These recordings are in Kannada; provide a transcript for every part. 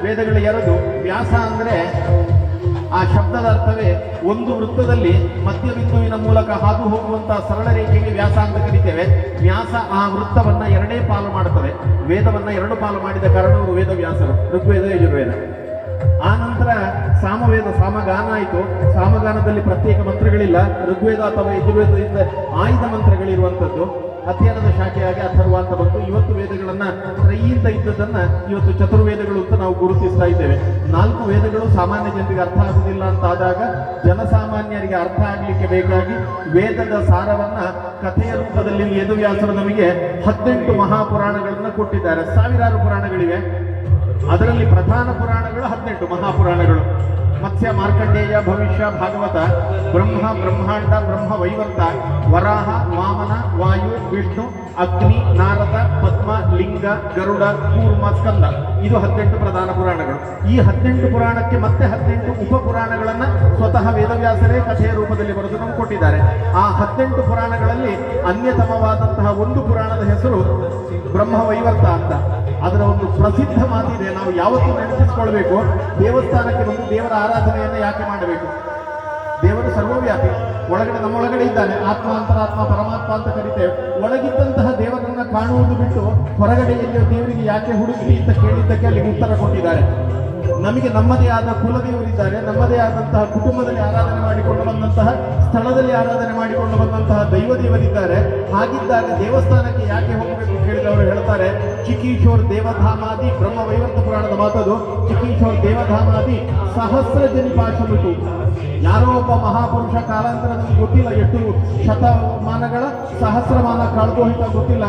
ವೇದಗಳ ಎರಡು. ವ್ಯಾಸ ಅಂದರೆ ಆ ಶಬ್ದದ ಅರ್ಥವೇ ಒಂದು ವೃತ್ತದಲ್ಲಿ ಮಧ್ಯಬಿಂದುವಿನ ಮೂಲಕ ಹಾದು ಹೋಗುವಂತಹ ಸರಳ ರೇಖೆಗೆ ವ್ಯಾಸ ಅಂತ ಕರಿತೇವೆ. ವ್ಯಾಸ ಆ ವೃತ್ತವನ್ನ ಎರಡೇ ಪಾಲು ಮಾಡುತ್ತದೆ. ವೇದವನ್ನ ಎರಡು ಪಾಲು ಮಾಡಿದ ಕಾರಣ ಅವರು ವೇದವ್ಯಾಸರು, ಋಗ್ವೇದ ಯಜುರ್ವೇದ. ಆ ನಂತರ ಸಾಮವೇದ, ಸಾಮಗಾನ ಆಯಿತು. ಸಾಮಗಾನದಲ್ಲಿ ಪ್ರತ್ಯೇಕ ಮಂತ್ರಗಳಿಲ್ಲ. ಋಗ್ವೇದ ಅಥವಾ ಯಜುರ್ವೇದದಿಂದ ಆಯ್ದ ಮಂತ್ರಗಳಿರುವಂಥದ್ದು. ಅಧ್ಯಯನದ ಶಾಖೆಯಾಗಿ ಅಥರ್ವ ಅಂತ ಬಂತು. ಇವತ್ತು ವೇದಗಳನ್ನ ತ್ರೈಯಿಂದ ಇದ್ದದನ್ನ ಇವತ್ತು ಚತುರ್ವೇದಗಳು ಅಂತ ನಾವು ಗುರುತಿಸ್ತಾ ಇದ್ದೇವೆ. 4 ವೇದಗಳು ಸಾಮಾನ್ಯ ಜನರಿಗೆ ಅರ್ಥ ಆಗುವುದಿಲ್ಲ ಅಂತ ಆದಾಗ ಜನಸಾಮಾನ್ಯರಿಗೆ ಅರ್ಥ ಆಗಲಿಕ್ಕೆ ಬೇಕಾಗಿ ವೇದದ ಸಾರವನ್ನ ಕಥೆಯ ರೂಪದಲ್ಲಿ ವೇದವ್ಯಾಸರು ನಮಗೆ 18 ಮಹಾಪುರಾಣಗಳನ್ನ ಕೊಟ್ಟಿದ್ದಾರೆ. ಸಾವಿರಾರು ಪುರಾಣಗಳಿವೆ. ಅದರಲ್ಲಿ ಪ್ರಧಾನ ಪುರಾಣಗಳು 18 ಮಹಾಪುರಾಣಗಳು. ಮತ್ಸ್ಯ, ಮಾರ್ಕಂಡೇಯ, ಭವಿಷ್ಯ, ಭಾಗವತ, ಬ್ರಹ್ಮ, ಬ್ರಹ್ಮಾಂಡ, ಬ್ರಹ್ಮ ವೈವರ್ತ, ವರಾಹ, ವಾಮನ, ವಾಯು, ವಿಷ್ಣು, ಅಗ್ನಿ, ನಾರದ, ಪದ್ಮ, ಲಿಂಗ, ಗರುಡ, ಕೂರ್ಮ, ಸ್ಕಂದ. ಇದು 18 ಪ್ರಧಾನ ಪುರಾಣಗಳು. ಈ 18 ಪುರಾಣಕ್ಕೆ ಮತ್ತೆ 18 ಉಪಪುರಾಣಗಳನ್ನ ಸ್ವತಃ ವೇದವ್ಯಾಸರೇ ಕಥೆಯ ರೂಪದಲ್ಲಿ ಬರೆದು ನಮ್ಗೆ ಕೊಟ್ಟಿದ್ದಾರೆ. ಆ 18 ಪುರಾಣಗಳಲ್ಲಿ ಅನ್ಯತಮವಾದಂತಹ ಒಂದು ಪುರಾಣದ ಹೆಸರು ಬ್ರಹ್ಮ ವೈವರ್ತ ಅಂತ. ಅದರ ಒಂದು ಪ್ರಸಿದ್ಧ ಮಾತಿದೆ, ನಾವು ಯಾವತ್ತೂ ನೆನಪಿಸಿಕೊಳ್ಬೇಕು. ದೇವಸ್ಥಾನಕ್ಕೆ ಬಂದು ದೇವರ ಆರಾಧನೆಯನ್ನು ಯಾಕೆ ಮಾಡಬೇಕು? ದೇವರು ಸರ್ವವ್ಯಾಪಿ, ಒಳಗಡೆ ನಮ್ಮೊಳಗಡೆ ಇದ್ದಾನೆ. ಆತ್ಮ, ಅಂತರಾತ್ಮ, ಪರಮಾತ್ಮ ಅಂತ ಕರಿತೇವೆ. ಒಳಗಿದ್ದಂತಹ ದೇವರನ್ನ ಕಾಣುವುದು ಬಿಟ್ಟು ಹೊರಗಡೆಯಲ್ಲಿಯೋ ದೇವರಿಗೆ ಯಾಕೆ ಹುಡುಕಿ ಅಂತ ಕೇಳಿದ್ದಕ್ಕೆ ಅಲ್ಲಿಗೆ ಉತ್ತರ ಕೊಟ್ಟಿದ್ದಾರೆ. ನಮಗೆ ನಮ್ಮದೇ ಆದ ಕುಲದೇವರಿದ್ದಾರೆ, ನಮ್ಮದೇ ಆದಂತಹ ಕುಟುಂಬದಲ್ಲಿ ಆರಾಧನೆ ಮಾಡಿಕೊಂಡು ಬಂದಂತಹ, ಸ್ಥಳದಲ್ಲಿ ಆರಾಧನೆ ಮಾಡಿಕೊಂಡು ಬಂದಂತಹ ದೈವ ದೇವರಿದ್ದಾರೆ. ಹಾಗಿದ್ದಾಗ ದೇವಸ್ಥಾನಕ್ಕೆ ಯಾಕೆ ಹೋಗಬೇಕು ಕೇಳಿದವರು ಹೇಳ್ತಾರೆ, ಚಿಕೀಶೋರ್ ದೇವಧಾಮಾದಿ, ಬ್ರಹ್ಮ ವೈವರ್ತ ಪುರಾಣದ ಮಾತದು. ಚಿಕೀಶೋರ್ ದೇವಧಾಮಾದಿ ಸಹಸ್ರ ಜನಿಪಾಶಮಿತು. ಯಾರೋ ಒಬ್ಬ ಮಹಾಪುರುಷ ಕಾಲಾಂತರ ನಮ್ಗೆ ಗೊತ್ತಿಲ್ಲ, ಎಷ್ಟು ಶತಮಾನಗಳ ಸಹಸ್ರಮಾನ ಕಳೆದು ಹೋಯ್ತಾ ಗೊತ್ತಿಲ್ಲ.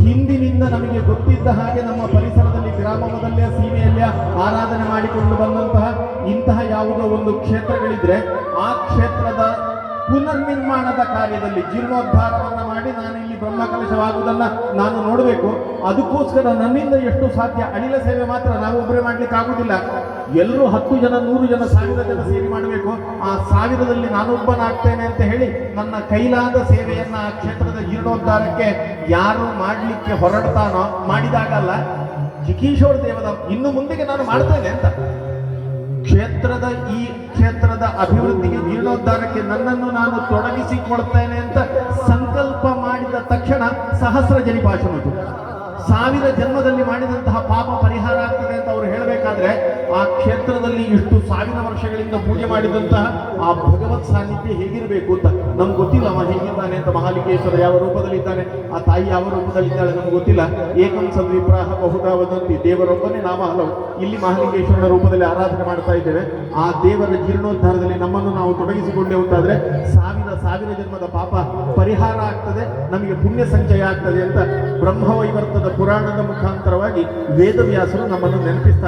ಹಿಂದಿನಿಂದ ನಮಗೆ ಗೊತ್ತಿದ್ದ ಹಾಗೆ ನಮ್ಮ ಪರಿಸರದಲ್ಲಿ ಗ್ರಾಮದಲ್ಲೇ ಸೀಮೆಯಲ್ಲೇ ಆರಾಧನೆ ಮಾಡಿಕೊಂಡು ಬಂದಂತಹ ಇಂತಹ ಯಾವುದೋ ಒಂದು ಕ್ಷೇತ್ರಗಳಿದ್ರೆ ಆ ಕ್ಷೇತ್ರದ ಪುನರ್ನಿರ್ಮಾಣದ ಕಾರ್ಯದಲ್ಲಿ ಜೀರ್ಣೋದ್ಧಾರವನ್ನ ಮಾಡಿ ನಾನು ಇಲ್ಲಿ ಬ್ರಹ್ಮಕಲಶವಾಗುವುದನ್ನ ನಾನು ನೋಡಬೇಕು. ಅದಕ್ಕೋಸ್ಕರ ನನ್ನಿಂದ ಎಷ್ಟು ಸಾಧ್ಯ ಅನಿಲ ಸೇವೆ ಮಾತ್ರ ನಾವು ಒಬ್ಬರೇ ಮಾಡ್ಲಿಕ್ಕೆ ಆಗುದಿಲ್ಲ. ಎಲ್ಲರೂ 10 ಜನ, 100 ಜನ, 1000 ಜನ ಸೇರಿ ಮಾಡಬೇಕು. ಆ 1000ದಲ್ಲಿ ನಾನೊಬ್ಬನಾಗ್ತೇನೆ ಅಂತ ಹೇಳಿ ನನ್ನ ಕೈಲಾದ ಸೇವೆಯನ್ನ ಆ ಕ್ಷೇತ್ರದ ಜೀರ್ಣೋದ್ಧಾರಕ್ಕೆ ಯಾರು ಮಾಡ್ಲಿಕ್ಕೆ ಹೊರಡ್ತಾನೋ ಮಾಡಿದಾಗಲ್ಲ. ಚಿಕೀಶೋರ್ ದೇವದ ಇನ್ನು ಮುಂದೆಗೆ ನಾನು ಮಾಡ್ತೇನೆ ಅಂತ, ಈ ಕ್ಷೇತ್ರದ ಅಭಿವೃದ್ಧಿಗೆ, ಜೀರ್ಣೋದ್ಧಾರಕ್ಕೆ ನನ್ನನ್ನು ನಾನು ತೊಡಗಿಸಿಕೊಳ್ತೇನೆ ಅಂತ ಸಂಕಲ್ಪ ಮಾಡಿದ ತಕ್ಷಣ ಸಹಸ್ರ ಜನಿಪಾಶಮದು. 1000 ಜನ್ಮದಲ್ಲಿ ಮಾಡಿದಂತಹ ಪಾಪ ಪರಿಹಾರ ಆಗ್ತದೆ ಅಂತ ಅವರು ಹೇಳಬೇಕಾದ್ರೆ ಆ ಕ್ಷೇತ್ರದಲ್ಲಿ ಇಷ್ಟು 1000 ವರ್ಷಗಳಿಂದ ಪೂಜೆ ಮಾಡಿದಂತಹ ಆ ಭಗವತ್ ಸಾನ್ನಿಧ್ಯ ಹೇಗಿರಬೇಕು ಅಂತ ನಮ್ಗೆ ಗೊತ್ತಿಲ್ಲ. ಅವ ಹೇಗಿದ್ದಾನೆ ಅಂತ, ಮಹಾಲಿಂಗೇಶ್ವರ ಯಾವ ರೂಪದಲ್ಲಿದ್ದಾನೆ, ಆ ತಾಯಿ ಯಾವ ರೂಪದಲ್ಲಿದ್ದಾಳೆ ನಮ್ಗೆ ಗೊತ್ತಿಲ್ಲ. ಏಕಂ ಸದ್ವಿಪ್ರಾಹ ಬಹುಧಾ ವದಂತಿ, ದೇವರೊಬ್ಬನೇ ನಾಮ ಹಲವು. ಇಲ್ಲಿ ಮಹಾಲಿಂಗೇಶ್ವರನ ರೂಪದಲ್ಲಿ ಆರಾಧನೆ ಮಾಡ್ತಾ ಇದ್ದೇವೆ. ಆ ದೇವರ ಜೀರ್ಣೋದ್ಧಾರದಲ್ಲಿ ನಮ್ಮನ್ನು ನಾವು ತೊಡಗಿಸಿಕೊಂಡೇವು ಅಂತಾದ್ರೆ 1000 ಜನ್ಮದ ಪಾಪ ಪರಿಹಾರ ಆಗ್ತದೆ, ನಮಗೆ ಪುಣ್ಯ ಸಂಚಯ ಆಗ್ತದೆ ಅಂತ ಬ್ರಹ್ಮವೈವರ್ತದ ಪುರಾಣದ ಮುಖಾಂತರವಾಗಿ ವೇದವ್ಯಾಸರು ನಮ್ಮನ್ನು ನೆನಪಿಸ್ತಾರೆ.